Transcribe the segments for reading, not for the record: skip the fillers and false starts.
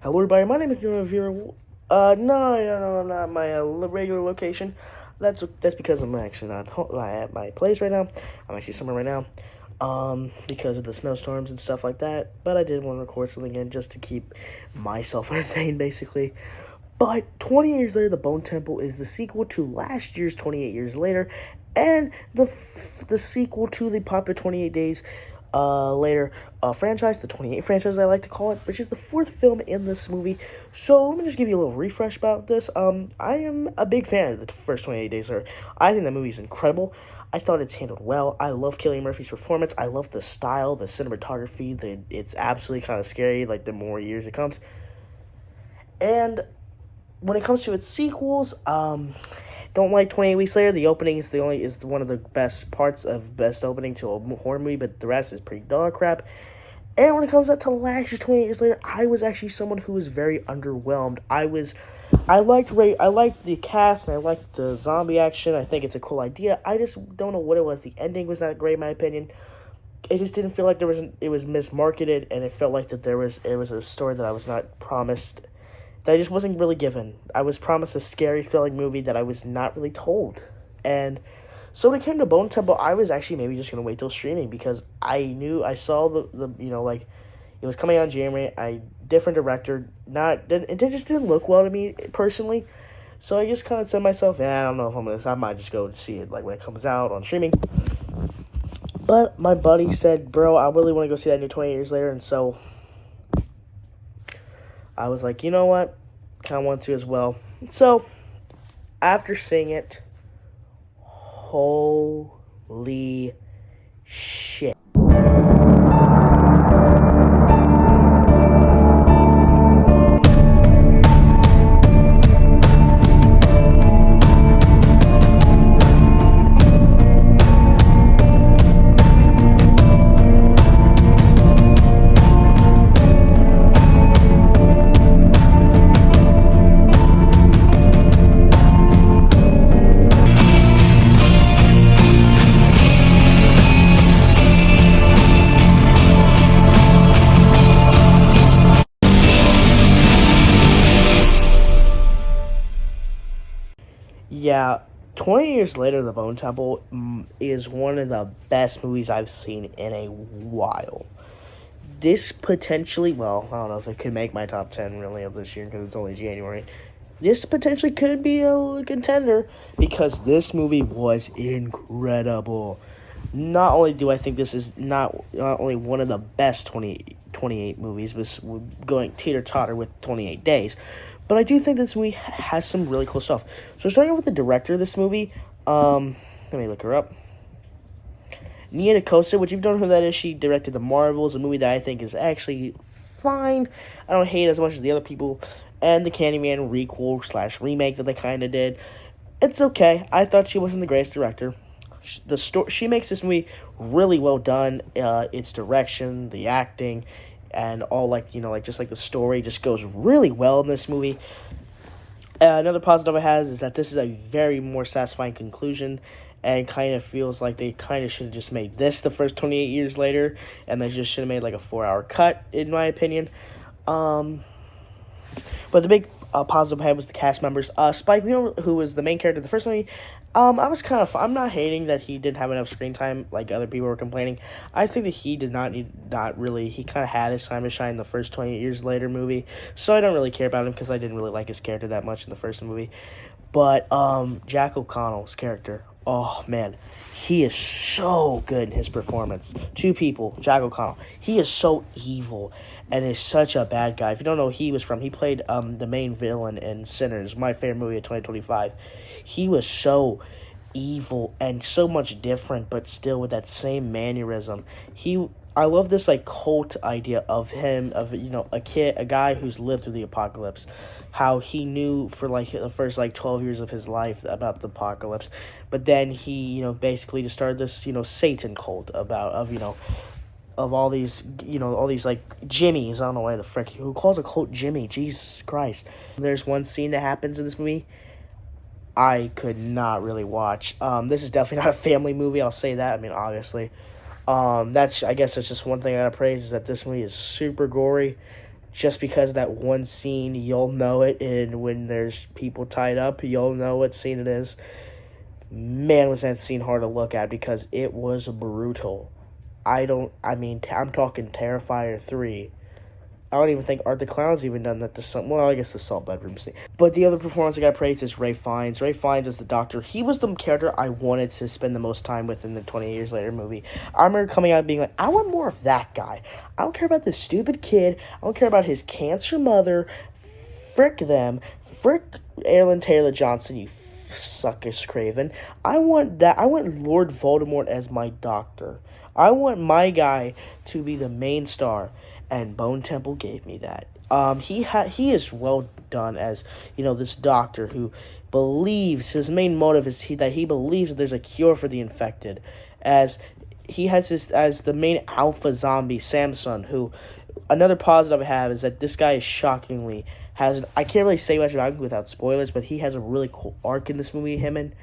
Hello, everybody. My name is Dylan here. No, not my regular location. That's because I'm actually not at my place right now. I'm actually somewhere right now, because of the snowstorms and stuff like that. But I did want to record something in just to keep myself entertained, basically. But 20 years later, the Bone Temple is the sequel to last year's 28 Years Later, and the sequel to the popular 28 Days Later franchise, the 28 franchise I like to call it, which is the fourth film in this movie. So let me just give you a little refresh about this. I am a big fan of the first 28 Days Later. I think that movie is incredible. I thought it's handled well. I love Cillian Murphy's performance. I love the style, the cinematography. It's absolutely kind of scary. Like the more years it comes, and when it comes to its sequels, don't like 28 Weeks Later. The opening is one of the best parts of best opening to a horror movie, but the rest is pretty dog crap. And when it comes up to last year's 28 Years Later, I was actually someone who was very underwhelmed. I liked the cast and I liked the zombie action. I think it's a cool idea. I just don't know what it was. The ending was not great, in my opinion. It just didn't feel like it was mismarketed, and it felt like that it was a story that I was not promised, that I just wasn't really given. I was promised a scary, thrilling movie that I was not really told. And so when it came to Bone Temple, I was actually maybe just going to wait till streaming, because I saw like, it was coming out in January, different director, it just didn't look well to me, personally. So I just kind of said to myself, I don't know if I might just go and see it, like, when it comes out on streaming. But my buddy said, bro, I really want to go see that new 20 Years Later, and so I was like, you know what? Kind of want to as well. So, after seeing it, holy shit. Yeah, 20 Years Later, The Bone Temple is one of the best movies I've seen in a while. This potentially, well, I don't know if it could make my top 10 really of this year, because it's only January. This potentially could be a contender, because this movie was incredible. Not only do I think this is not only one of the best 28 movies, but going teeter-totter with 28 Days, but I do think this movie has some really cool stuff. So starting with the director of this movie, let me look her up. Nia DaCosta, which if you don't know who that is, she directed The Marvels, a movie that I think is actually fine. I don't hate it as much as the other people. And the Candyman requel/remake that they kind of did. It's okay. I thought she wasn't the greatest director. She makes this movie really well done. Its direction, the acting, and all, just like the story just goes really well in this movie. Another positive it has is that this is a very more satisfying conclusion, and kind of feels like they kind of should have just made this the first 28 Years Later, and they just should have made like a 4-hour cut, in my opinion. But the big positive I had was the cast members. Spike, who was the main character of the first movie, I'm not hating that he didn't have enough screen time like other people were complaining. I think that he did not really, he kind of had his time to shine in the first 28 Years Later movie, so I don't really care about him, because I didn't really like his character that much in the first movie. But Jack O'Connell's character, oh man, he is so good in his performance. Two people, Jack O'Connell, he is so evil and is such a bad guy. If you don't know who he played the main villain in Sinners, my favorite movie of 2025. He was so evil and so much different, but still with that same mannerism. I love this like cult idea of him, of a guy who's lived through the apocalypse, how he knew for like the first 12 years of his life about the apocalypse, but then he basically just started this Satan cult of all these like Jimmies. I don't know why the frick who calls a cult Jimmy. Jesus Christ. There's one scene that happens in this movie I could not really watch. This is definitely not a family movie, I'll say that. I mean, obviously. I guess that's just one thing I gotta praise, is that this movie is super gory. just because of that one scene, you'll know it, and when there's people tied up, you'll know what scene it is. Man, was that scene hard to look at because it was brutal. I'm talking Terrifier 3. I don't even think Art the Clown's even done that to some. Well, I guess the Salt Bedroom scene. But the other performance I got praised is Ray Fiennes. Ray Fiennes as the Doctor. He was the character I wanted to spend the most time with in the 28 Years Later movie. I remember coming out being like, I want more of that guy. I don't care about this stupid kid. I don't care about his cancer mother. Frick them. Frick Aaron Taylor Johnson, you suckish craven. I want that. I want Lord Voldemort as my Doctor. I want my guy to be the main star. And Bone Temple gave me that. He is well done as, this doctor who believes, his main motive is that he believes that there's a cure for the infected. As he has as the main alpha zombie, Samson, who, another positive I have is that this guy is shockingly, I can't really say much about him without spoilers, but he has a really cool arc in this movie, him and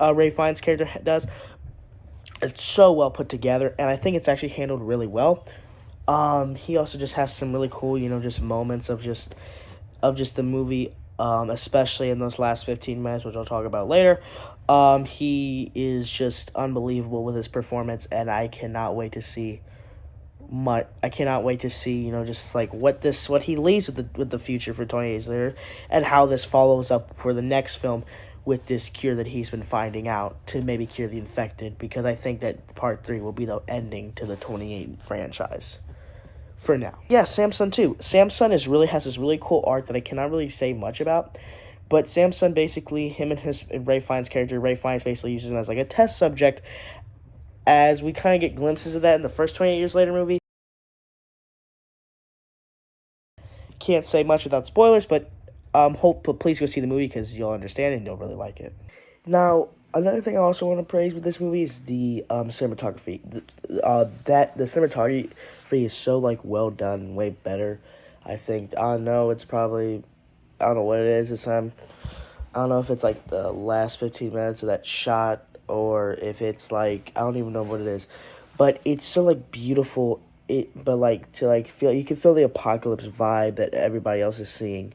Ray Fiennes' character does. It's so well put together, and I think it's actually handled really well. He also just has some really cool, just moments of just the movie, especially in those last 15 minutes, which I'll talk about later. He is just unbelievable with his performance, and I cannot wait to see just like what he leaves with the future for 28 Years Later, and how this follows up for the next film with this cure that he's been finding out to maybe cure the infected, because I think that part 3 will be the ending to the 28 franchise. For now. Yeah, Samson too. Samson has this really cool arc that I cannot really say much about. But Samson, basically, him and Ray Fiennes' character, Ray Fiennes basically uses him as like a test subject, as we kind of get glimpses of that in the first 28 Years Later movie. Can't say much without spoilers, but please go see the movie because you'll understand and you'll really like it. Now, another thing I also want to praise with this movie is the cinematography. The cinematography is so well done, way better. I think I don't know what it is this time. I don't know if it's the last 15 minutes of that shot, or if it's I don't even know what it is, but it's so beautiful. You can feel the apocalypse vibe that everybody else is seeing,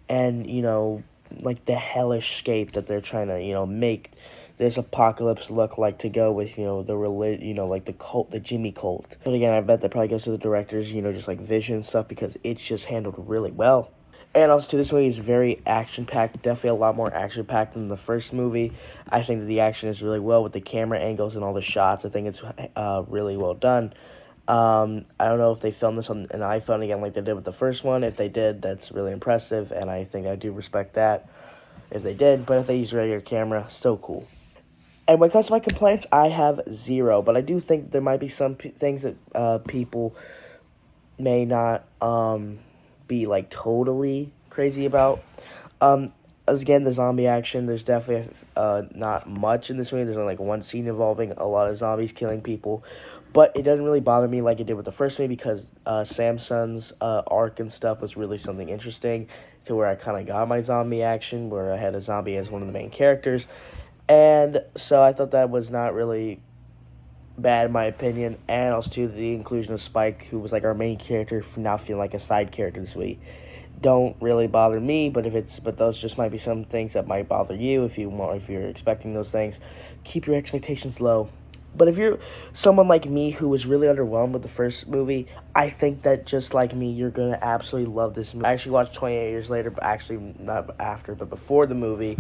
and the hellish scape that they're trying to make this apocalypse look like, to go with the cult, the Jimmy cult. But again, I bet that probably goes to the directors, just vision and stuff, because it's just handled really well. And also too, this movie is very action packed, definitely a lot more action packed than the first movie. I think that the action is really well with the camera angles and all the shots. I think it's really well done. I don't know if they filmed this on an iPhone again like they did with the first one. If they did, that's really impressive, and I think I do respect that if they did. But if they used a regular camera, still cool. And when it comes to my complaints, I have 0. But I do think there might be some things that people may not be totally crazy about. As again, the zombie action, there's definitely not much in this movie. There's only one scene involving a lot of zombies killing people. But it doesn't really bother me like it did with the first movie, because Samson's arc and stuff was really something interesting, to where I kind of got my zombie action, where I had a zombie as one of the main characters. And so I thought that was not really bad in my opinion. And also too, the inclusion of Spike, who was our main character, now feeling like a side character this week, don't really bother me. But those just might be some things that might bother you if you're expecting those things. Keep your expectations low. But if you're someone like me who was really underwhelmed with the first movie, I think that just like me, you're going to absolutely love this movie. I actually watched 28 Years Later, but actually not after, but before the movie,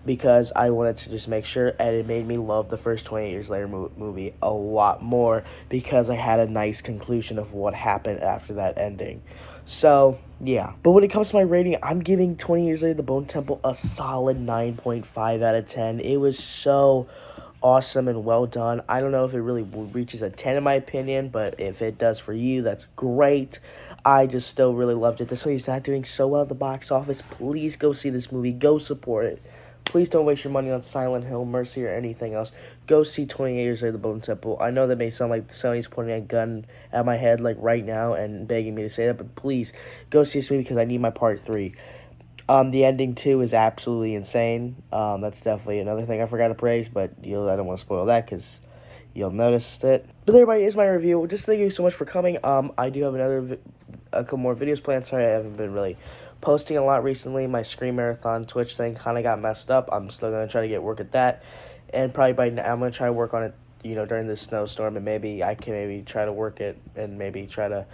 because I wanted to just make sure, and it made me love the first 28 Years Later movie a lot more, because I had a nice conclusion of what happened after that ending. So, yeah. But when it comes to my rating, I'm giving 20 Years Later, The Bone Temple, a solid 9.5 out of 10. It was so awesome and well done. I don't know if it really reaches a 10 in my opinion, but if it does for you, that's great. I just still really loved it. This movie's not doing so well at the box office. Please go see this movie. Go support it. Please don't waste your money on Silent Hill, Mercy, or anything else. Go see 28 Years Later, The Bone Temple. I know that may sound like Sony's pointing a gun at my head right now and begging me to say that, but please go see this movie because I need my part 3. The ending, too, is absolutely insane. That's definitely another thing I forgot to praise, but I don't want to spoil that because you'll notice it. But everybody, is my review. Just thank you so much for coming. I do have another a couple more videos planned. Sorry, I haven't been really posting a lot recently. My Scream Marathon Twitch thing kind of got messed up. I'm still going to try to get work at that. And probably by now, I'm going to try to work on it, during this snowstorm. And maybe I can try to work it and maybe try to,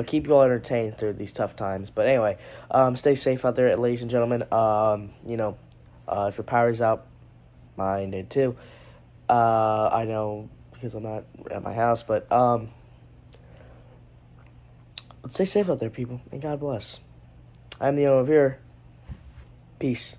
keep you all entertained through these tough times. But anyway, stay safe out there, ladies and gentlemen. If your power's out, mine did too. I know because I'm not at my house, but stay safe out there, people, and God bless. I'm the owner of here. Peace.